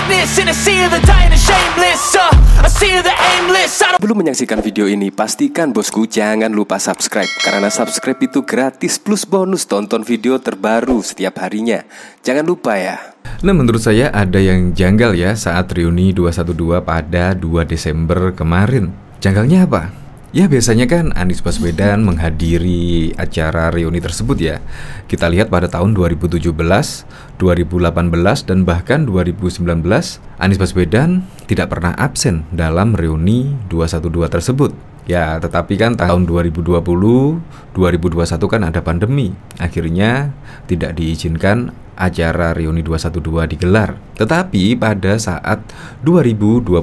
madness in a sea of the dying and shameless. A sea of the aimless. Belum menyaksikan video ini, pastikan bosku jangan lupa subscribe. Karena subscribe itu gratis plus bonus tonton video terbaru setiap harinya. Jangan lupa ya. Nah, menurut saya ada yang janggal ya saat reuni 212 pada 2 Desember kemarin. Janggalnya apa? Ya biasanya kan Anies Baswedan menghadiri acara reuni tersebut ya. Kita lihat pada tahun 2017, 2018, dan bahkan 2019 Anies Baswedan tidak pernah absen dalam reuni 212 tersebut. Ya tetapi kan tahun 2020, 2021 kan ada pandemi. Akhirnya tidak diizinkan acara reuni 212 digelar. Tetapi pada saat 2022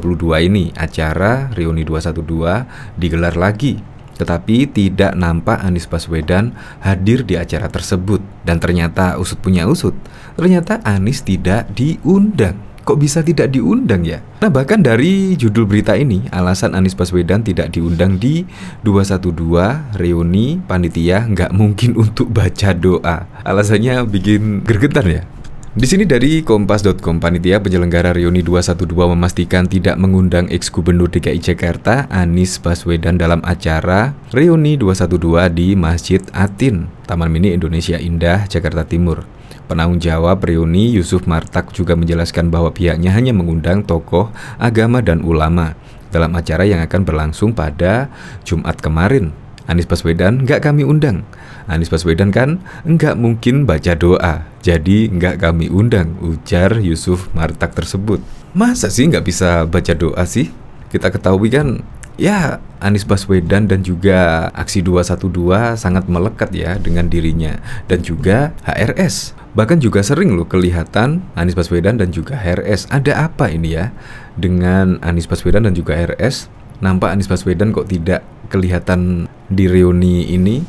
ini acara reuni 212 digelar lagi. Tetapi tidak nampak Anies Baswedan hadir di acara tersebut. Dan ternyata usut punya usut, ternyata Anies tidak diundang. Kok bisa tidak diundang ya? Nah bahkan dari judul berita ini, alasan Anies Baswedan tidak diundang di 212 reuni panitia nggak mungkin untuk baca doa. Alasannya bikin gregetan ya. Di sini dari kompas.com, panitia penyelenggara reuni 212 memastikan tidak mengundang ex-gubernur DKI Jakarta Anies Baswedan dalam acara reuni 212 di Masjid Atin, Taman Mini Indonesia Indah, Jakarta Timur. Penanggung jawab reuni Yusuf Martak juga menjelaskan bahwa pihaknya hanya mengundang tokoh agama dan ulama dalam acara yang akan berlangsung pada Jumat kemarin. Anies Baswedan nggak kami undang. Anies Baswedan kan nggak mungkin baca doa, jadi nggak kami undang, ujar Yusuf Martak tersebut. Masa sih nggak bisa baca doa sih? Kita ketahui kan ya Anies Baswedan dan juga aksi 212 sangat melekat ya dengan dirinya dan juga HRS. Bahkan juga sering loh kelihatan Anies Baswedan dan juga HRS. Ada apa ini ya dengan Anies Baswedan dan juga HRS? Nampak Anies Baswedan kok tidak kelihatan di reuni ini?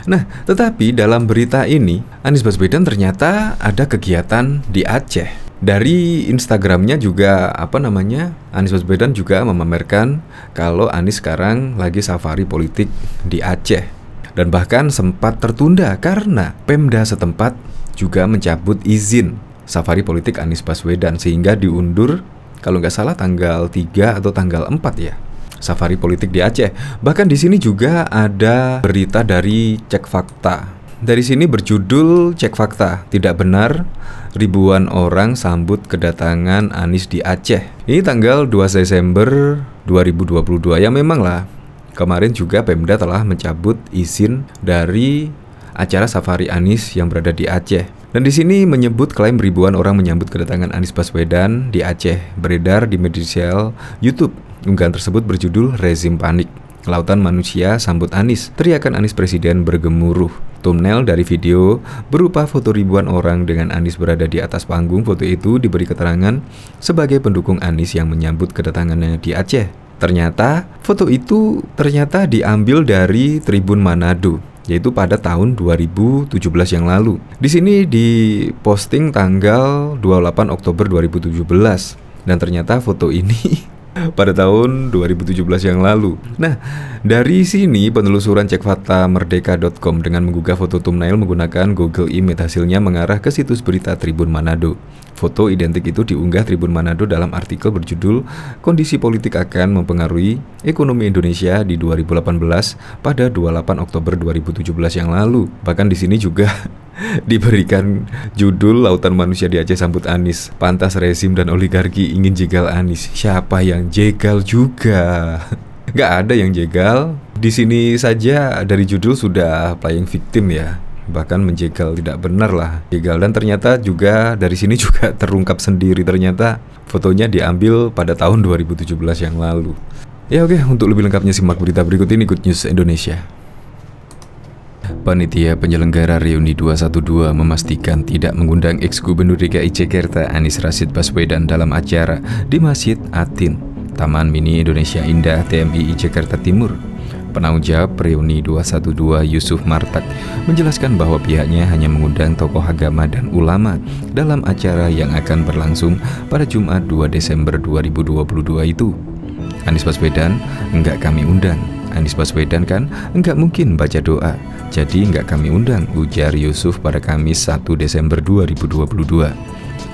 Nah, tetapi dalam berita ini Anies Baswedan ternyata ada kegiatan di Aceh. Dari Instagramnya juga Anies Baswedan juga memamerkan kalau Anies sekarang lagi safari politik di Aceh. Dan bahkan sempat tertunda karena Pemda setempat juga mencabut izin safari politik Anies Baswedan sehingga diundur kalau nggak salah tanggal 3 atau tanggal 4 ya safari politik di Aceh. Bahkan di sini juga ada berita dari Cek Fakta. Dari sini berjudul Cek Fakta, tidak benar ribuan orang sambut kedatangan Anies di Aceh. Ini tanggal 2 Desember 2022 ya memang lah. Kemarin juga Pemda telah mencabut izin dari acara safari Anies yang berada di Aceh. Dan di sini menyebut klaim ribuan orang menyambut kedatangan Anies Baswedan di Aceh beredar di media sosial YouTube. Unggahan tersebut berjudul Rezim Panik. Lautan manusia sambut Anies, teriakan Anies Presiden bergemuruh. Thumbnail dari video berupa foto ribuan orang dengan Anies berada di atas panggung. Foto itu diberi keterangan sebagai pendukung Anies yang menyambut kedatangannya di Aceh. Ternyata foto itu diambil dari Tribun Manado, yaitu pada tahun 2017 yang lalu. Di sini diposting tanggal 28 Oktober 2017 dan ternyata foto ini pada tahun 2017 yang lalu. Nah, dari sini penelusuran Cek Fakta Merdeka.com dengan menggugah foto thumbnail menggunakan Google Image, hasilnya mengarah ke situs berita Tribun Manado. Foto identik itu diunggah Tribun Manado dalam artikel berjudul Kondisi Politik Akan Mempengaruhi Ekonomi Indonesia di 2018 pada 28 Oktober 2017 yang lalu. Bahkan di sini juga diberikan judul Lautan Manusia di Aceh Sambut Anies, Pantas Rezim dan Oligarki Ingin Jegal Anies. Siapa yang jegal juga? Nggak ada yang jegal. Di sini saja dari judul sudah playing victim ya. Bahkan menjegal tidak benar lah jegal. Dan ternyata juga dari sini juga terungkap sendiri, ternyata fotonya diambil pada tahun 2017 yang lalu. Ya oke, untuk lebih lengkapnya simak berita berikut ini Good News Indonesia. Panitia penyelenggara reuni 212 memastikan tidak mengundang ex-gubernur DKI Jakarta Anies Rashid Baswedan dalam acara di Masjid Atin, Taman Mini Indonesia Indah, TMI Jakarta Timur. Penanggung jawab reuni 212 Yusuf Martak menjelaskan bahwa pihaknya hanya mengundang tokoh agama dan ulama dalam acara yang akan berlangsung pada Jumat 2 Desember 2022 itu. Anies Baswedan enggak kami undang. Anies Baswedan kan enggak mungkin baca doa, jadi enggak kami undang, ujar Yusuf pada Kamis 1 Desember 2022.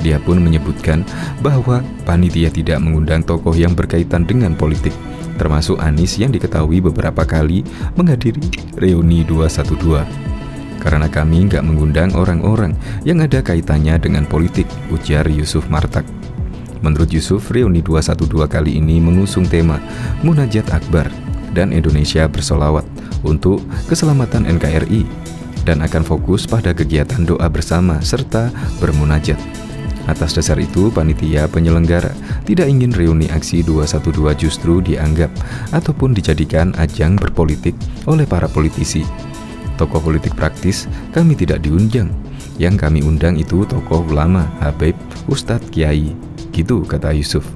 Dia pun menyebutkan bahwa panitia tidak mengundang tokoh yang berkaitan dengan politik, termasuk Anies yang diketahui beberapa kali menghadiri reuni 212. Karena kami nggak mengundang orang-orang yang ada kaitannya dengan politik, ujar Yusuf Martak. Menurut Yusuf, reuni 212 kali ini mengusung tema Munajat Akbar dan Indonesia bersolawat untuk keselamatan NKRI dan akan fokus pada kegiatan doa bersama serta bermunajat. Atas dasar itu, panitia penyelenggara tidak ingin reuni aksi 212 justru dianggap ataupun dijadikan ajang berpolitik oleh para politisi. Tokoh politik praktis kami tidak diundang. Yang kami undang itu tokoh ulama, habaib, ustadz, kiai. Gitu kata Yusuf.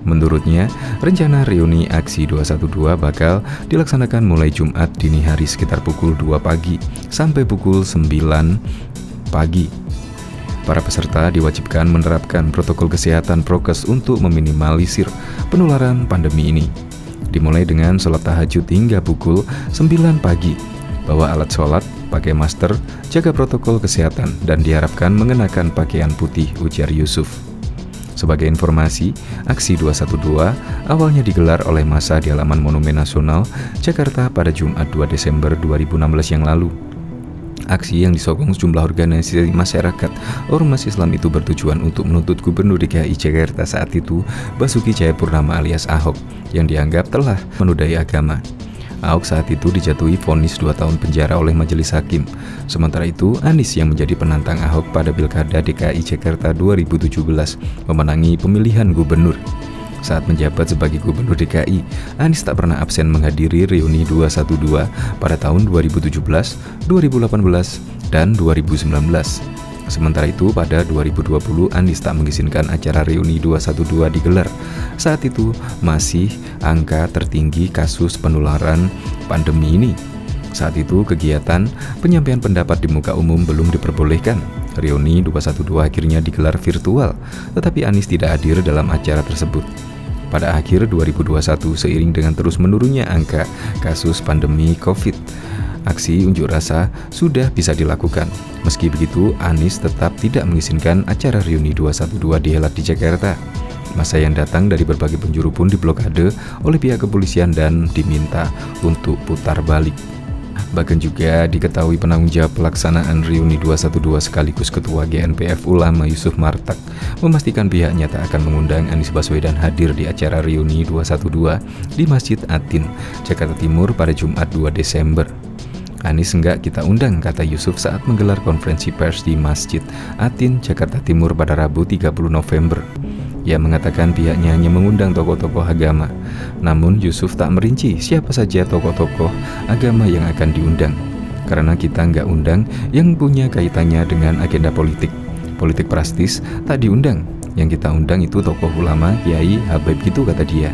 Menurutnya, rencana reuni aksi 212 bakal dilaksanakan mulai Jumat dini hari sekitar pukul 2 pagi sampai pukul 9 pagi. Para peserta diwajibkan menerapkan protokol kesehatan prokes untuk meminimalisir penularan pandemi ini. Dimulai dengan sholat tahajud hingga pukul 9 pagi. Bawa alat sholat, pakai masker, jaga protokol kesehatan, dan diharapkan mengenakan pakaian putih, ujar Yusuf. Sebagai informasi, aksi 212 awalnya digelar oleh massa di halaman Monumen Nasional, Jakarta pada Jumat 2 Desember 2016 yang lalu. Aksi yang disokong sejumlah organisasi masyarakat ormas Islam itu bertujuan untuk menuntut Gubernur DKI Jakarta saat itu, Basuki Cahayapurnama alias Ahok, yang dianggap telah menodai agama. Ahok saat itu dijatuhi vonis 2 tahun penjara oleh majelis hakim. Sementara itu, Anies yang menjadi penantang Ahok pada Pilkada DKI Jakarta 2017 memenangi pemilihan gubernur. Saat menjabat sebagai Gubernur DKI, Anies tak pernah absen menghadiri reuni 212 pada tahun 2017, 2018, dan 2019. Sementara itu, pada 2020, Anies tak mengizinkan acara reuni 212 digelar. Saat itu, masih angka tertinggi kasus penularan pandemi ini. Saat itu, kegiatan penyampaian pendapat di muka umum belum diperbolehkan. Reuni 212 akhirnya digelar virtual, tetapi Anies tidak hadir dalam acara tersebut. Pada akhir 2021, seiring dengan terus menurunnya angka kasus pandemi COVID, aksi unjuk rasa sudah bisa dilakukan. Meski begitu, Anies tetap tidak mengizinkan acara reuni 212 dihelat di Jakarta. Massa yang datang dari berbagai penjuru pun diblokade oleh pihak kepolisian dan diminta untuk putar balik. Bahkan juga diketahui penanggung jawab pelaksanaan reuni 212 sekaligus Ketua GNPF Ulama Yusuf Martak memastikan pihaknya tak akan mengundang Anies Baswedan hadir di acara reuni 212 di Masjid Atin, Jakarta Timur pada Jumat 2 Desember. Anies enggak kita undang, kata Yusuf saat menggelar konferensi pers di Masjid Atin, Jakarta Timur pada Rabu 30 November. Ia mengatakan pihaknya hanya mengundang tokoh-tokoh agama. Namun Yusuf tak merinci siapa saja tokoh-tokoh agama yang akan diundang. Karena kita nggak undang yang punya kaitannya dengan agenda politik. Politik praktis tak diundang. Yang kita undang itu tokoh ulama, kiai, habaib gitu, kata dia.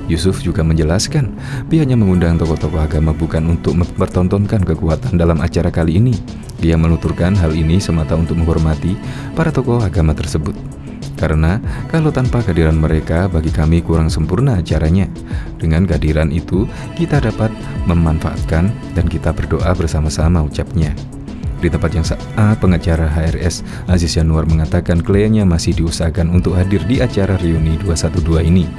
Yusuf juga menjelaskan pihaknya mengundang tokoh-tokoh agama bukan untuk mempertontonkan kekuatan dalam acara kali ini. Dia menuturkan hal ini semata untuk menghormati para tokoh agama tersebut. Karena kalau tanpa kehadiran mereka, bagi kami kurang sempurna acaranya. Dengan kehadiran itu, kita dapat memanfaatkan dan kita berdoa bersama-sama, ucapnya. Di tempat yang saat, pengacara HRS Aziz Yanuar mengatakan kliennya masih diusahakan untuk hadir di acara reuni 212 ini.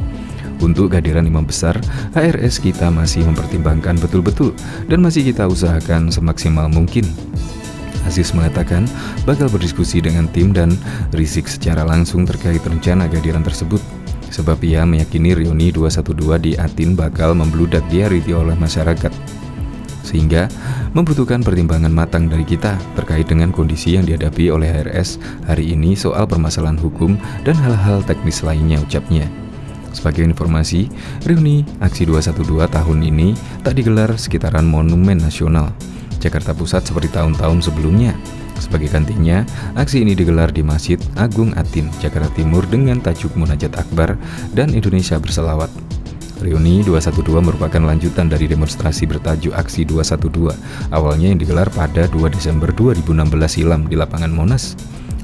Untuk kehadiran imam besar, HRS kita masih mempertimbangkan betul-betul dan masih kita usahakan semaksimal mungkin. Aziz mengatakan bakal berdiskusi dengan tim dan Rizik secara langsung terkait rencana kehadiran tersebut. Sebab ia meyakini reuni 212 di Atin bakal membludak dihariti oleh masyarakat. Sehingga membutuhkan pertimbangan matang dari kita terkait dengan kondisi yang dihadapi oleh HRS hari ini soal permasalahan hukum dan hal-hal teknis lainnya, ucapnya. Sebagai informasi, reuni aksi 212 tahun ini tak digelar sekitaran Monumen Nasional Jakarta Pusat seperti tahun-tahun sebelumnya. Sebagai gantinya, aksi ini digelar di Masjid Agung Atin, Jakarta Timur dengan tajuk Munajat Akbar dan Indonesia Berselawat. Reuni 212 merupakan lanjutan dari demonstrasi bertajuk Aksi 212, awalnya yang digelar pada 2 Desember 2016 silam di lapangan Monas.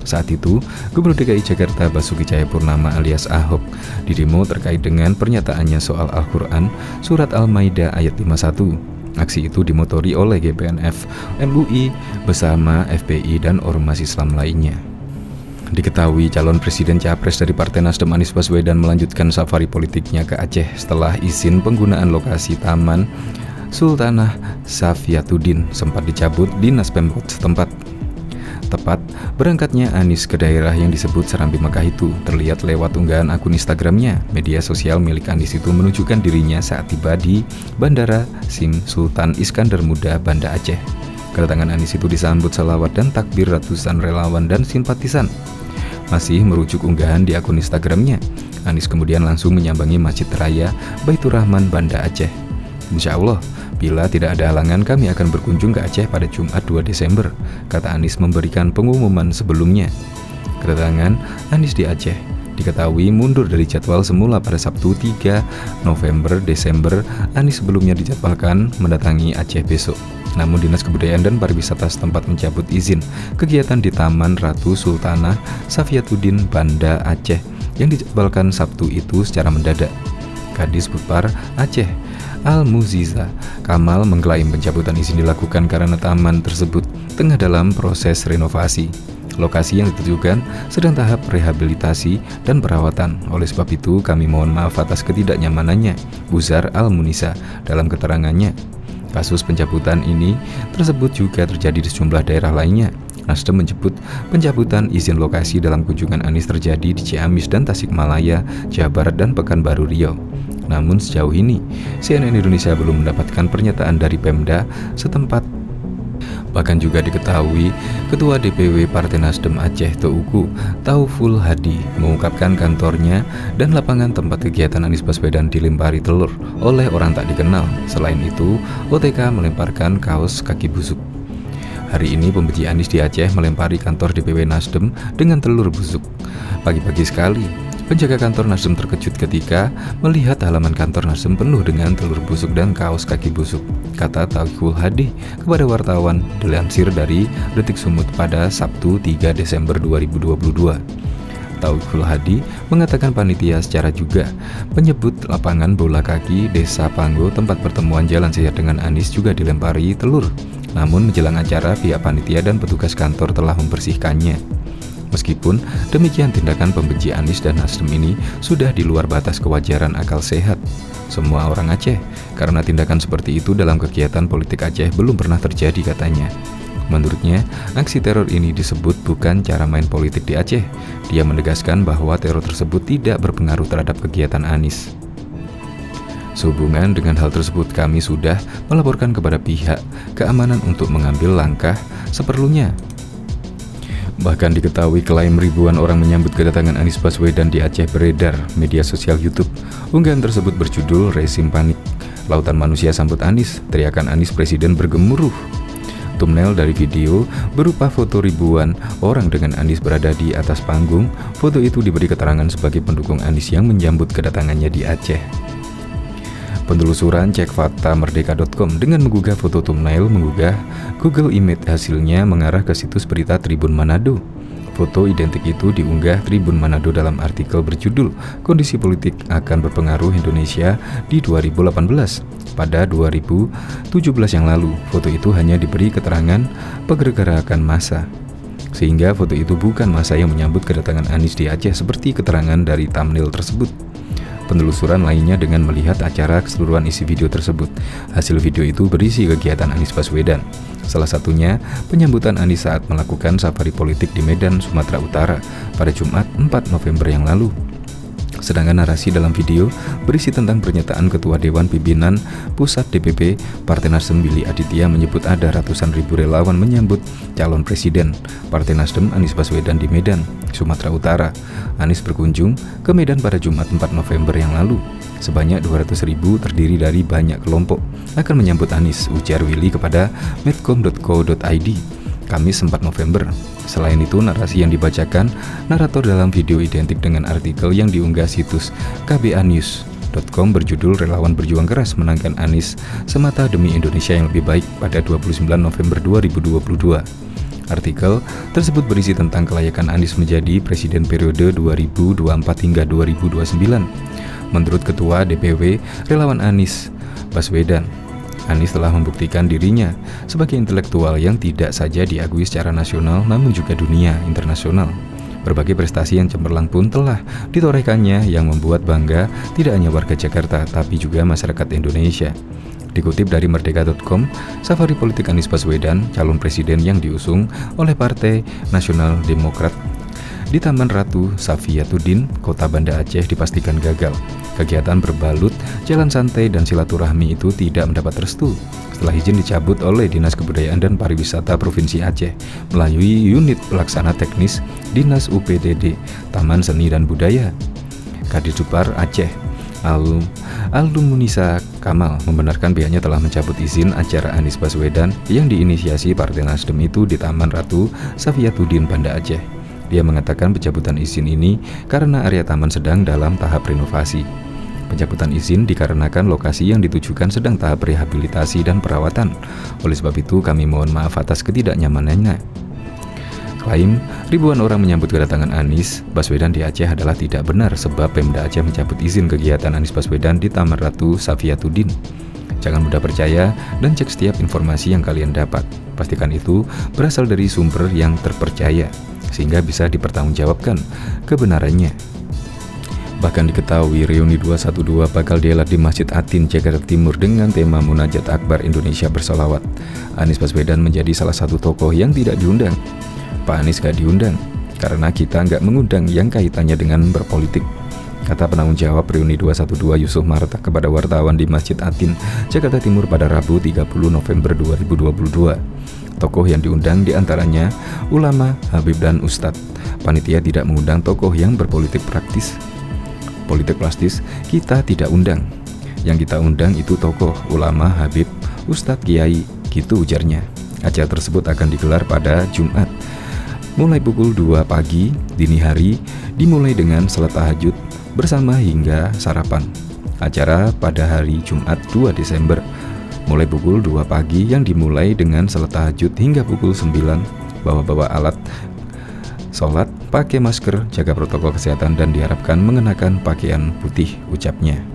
Saat itu, Gubernur DKI Jakarta Basuki Cahayapurnama alias Ahok didemo terkait dengan pernyataannya soal Al-Quran, Surat Al-Maidah ayat 51. Aksi itu dimotori oleh GPNF, MUI, bersama FPI dan ormas Islam lainnya. Diketahui calon presiden capres dari Partai Nasdem Anies Baswedan melanjutkan safari politiknya ke Aceh setelah izin penggunaan lokasi Taman Sultanah Safiatuddin sempat dicabut Dinas Pemkot setempat. Tepat berangkatnya Anies ke daerah yang disebut Serambi Mekah itu terlihat lewat unggahan akun Instagramnya. Media sosial milik Anies itu menunjukkan dirinya saat tiba di Bandara Sim Sultan Iskandar Muda, Banda Aceh. Kedatangan Anies itu disambut selawat dan takbir ratusan relawan dan simpatisan. Masih merujuk unggahan di akun Instagramnya, Anies kemudian langsung menyambangi Masjid Raya Baitur Rahman, Banda Aceh. Insya Allah, bila tidak ada halangan kami akan berkunjung ke Aceh pada Jumat 2 Desember, kata Anies memberikan pengumuman sebelumnya. Kedatangan Anies di Aceh diketahui mundur dari jadwal semula pada Sabtu 3 November Desember. Anies sebelumnya dijadwalkan mendatangi Aceh besok. Namun Dinas Kebudayaan dan Pariwisata setempat mencabut izin kegiatan di Taman Ratu Sultanah Safiatuddin, Banda Aceh yang dijadwalkan Sabtu itu secara mendadak. Kadis Pupar Aceh Al-Muziza Kamal mengklaim pencabutan izin dilakukan karena taman tersebut tengah dalam proses renovasi. Lokasi yang ditujukan sedang tahap rehabilitasi dan perawatan. Oleh sebab itu kami mohon maaf atas ketidaknyamanannya, ujar Al-Munisa dalam keterangannya. Kasus pencabutan ini tersebut juga terjadi di sejumlah daerah lainnya. Nasdem menyebut pencabutan izin lokasi dalam kunjungan Anies terjadi di Ciamis dan Tasikmalaya, Jawa Barat dan Pekanbaru Riau. Namun sejauh ini CNN Indonesia belum mendapatkan pernyataan dari Pemda setempat. Bahkan juga diketahui Ketua DPW Partai Nasdem Aceh Teuku Tauful Hadi mengungkapkan kantornya dan lapangan tempat kegiatan Anies Baswedan dilempari telur oleh orang tak dikenal. Selain itu, OTK melemparkan kaos kaki busuk. Hari ini pembenci Anies di Aceh melempari kantor DPW Nasdem dengan telur busuk. Pagi-pagi sekali, penjaga kantor Nasdem terkejut ketika melihat halaman kantor Nasdem penuh dengan telur busuk dan kaos kaki busuk, kata Tauful Hadi kepada wartawan dilansir dari Detik Sumut pada Sabtu 3 Desember 2022. Tauful Hadi mengatakan panitia secara juga menyebut lapangan bola kaki Desa Panggo tempat pertemuan Jalan Sehat dengan Anies juga dilempari telur. Namun menjelang acara pihak panitia dan petugas kantor telah membersihkannya. Meskipun demikian, tindakan pembenci Anies dan Nasdem ini sudah di luar batas kewajaran akal sehat semua orang Aceh, karena tindakan seperti itu dalam kegiatan politik Aceh belum pernah terjadi, katanya. Menurutnya, aksi teror ini disebut bukan cara main politik di Aceh. Dia menegaskan bahwa teror tersebut tidak berpengaruh terhadap kegiatan Anies. Sehubungan dengan hal tersebut, kami sudah melaporkan kepada pihak keamanan untuk mengambil langkah seperlunya. Bahkan diketahui klaim ribuan orang menyambut kedatangan Anies Baswedan di Aceh beredar media sosial YouTube. Unggahan tersebut berjudul Resim Panik, Lautan Manusia Sambut Anies, teriakan Anies Presiden bergemuruh. Thumbnail dari video berupa foto ribuan orang dengan Anies berada di atas panggung. Foto itu diberi keterangan sebagai pendukung Anies yang menyambut kedatangannya di Aceh. Penelusuran cek fakta merdeka.com dengan menggugah foto thumbnail menggugah Google Image, hasilnya mengarah ke situs berita Tribun Manado. Foto identik itu diunggah Tribun Manado dalam artikel berjudul Kondisi Politik Akan Berpengaruh Indonesia di 2018. Pada 2017 yang lalu, foto itu hanya diberi keterangan pergerakan massa, sehingga foto itu bukan massa yang menyambut kedatangan Anies di Aceh seperti keterangan dari thumbnail tersebut. Penelusuran lainnya dengan melihat acara keseluruhan isi video tersebut. Hasil video itu berisi kegiatan Anies Baswedan. Salah satunya penyambutan Anies saat melakukan safari politik di Medan, Sumatera Utara pada Jumat 4 November yang lalu. Sedangkan narasi dalam video berisi tentang pernyataan Ketua Dewan Pimpinan Pusat DPP Partai Nasdem Willy Aditya menyebut ada ratusan ribu relawan menyambut calon presiden Partai Nasdem Anies Baswedan di Medan, Sumatera Utara. Anies berkunjung ke Medan pada Jumat 4 November yang lalu. Sebanyak 200 ribu terdiri dari banyak kelompok akan menyambut Anies, ujar Willy kepada medcom.co.id Kamis 4 November. Selain itu, narasi yang dibacakan narator dalam video identik dengan artikel yang diunggah situs kbanews.com berjudul Relawan Berjuang Keras Menangkan Anies Semata Demi Indonesia yang Lebih Baik pada 29 November 2022. Artikel tersebut berisi tentang kelayakan Anies menjadi presiden periode 2024 hingga 2029. Menurut Ketua DPW Relawan Anies Baswedan, Anies telah membuktikan dirinya sebagai intelektual yang tidak saja diakui secara nasional namun juga dunia internasional. Berbagai prestasi yang cemerlang pun telah ditorehkannya yang membuat bangga tidak hanya warga Jakarta tapi juga masyarakat Indonesia. Dikutip dari Merdeka.com, safari politik Anies Baswedan, calon presiden yang diusung oleh Partai Nasional Demokrat di Taman Ratu Safiyatuddin, Kota Banda Aceh dipastikan gagal. Kegiatan berbalut jalan santai dan silaturahmi itu tidak mendapat restu setelah izin dicabut oleh Dinas Kebudayaan dan Pariwisata Provinsi Aceh melalui unit pelaksana teknis Dinas UPDD Taman Seni dan Budaya. Kadisupar Aceh Almunisa Kamal membenarkan pihaknya telah mencabut izin acara Anies Baswedan yang diinisiasi Partai Nasdem itu di Taman Ratu Safiyatuddin, Banda Aceh. Dia mengatakan pencabutan izin ini karena area taman sedang dalam tahap renovasi. Pencabutan izin dikarenakan lokasi yang ditujukan sedang tahap rehabilitasi dan perawatan. Oleh sebab itu, kami mohon maaf atas ketidaknyamanannya. Klaim ribuan orang menyambut kedatangan Anies Baswedan di Aceh adalah tidak benar sebab Pemda Aceh mencabut izin kegiatan Anies Baswedan di Taman Ratu Safiyatuddin. Jangan mudah percaya dan cek setiap informasi yang kalian dapat. Pastikan itu berasal dari sumber yang terpercaya, sehingga bisa dipertanggungjawabkan kebenarannya. Bahkan diketahui reuni 212 bakal dihelat di Masjid Atin, Jakarta Timur dengan tema Munajat Akbar Indonesia Bersolawat. Anies Baswedan menjadi salah satu tokoh yang tidak diundang. Pak Anies gak diundang, karena kita nggak mengundang yang kaitannya dengan berpolitik, kata penanggung jawab reuni 212 Yusuf Marta kepada wartawan di Masjid Atin, Jakarta Timur pada Rabu 30 November 2022. Tokoh yang diundang diantaranya ulama, habib, dan ustadz. Panitia tidak mengundang tokoh yang berpolitik praktis. Politik plastis kita tidak undang. Yang kita undang itu tokoh, ulama, habib, ustadz, kiai, gitu ujarnya. Acara tersebut akan digelar pada Jumat, mulai pukul 2 pagi, dini hari, dimulai dengan salat tahajud bersama hingga sarapan. Acara pada hari Jumat 2 Desember, mulai pukul 2 pagi yang dimulai dengan salat tahajud hingga pukul 9, bawa alat sholat, pakai masker, jaga protokol kesehatan dan diharapkan mengenakan pakaian putih, ucapnya.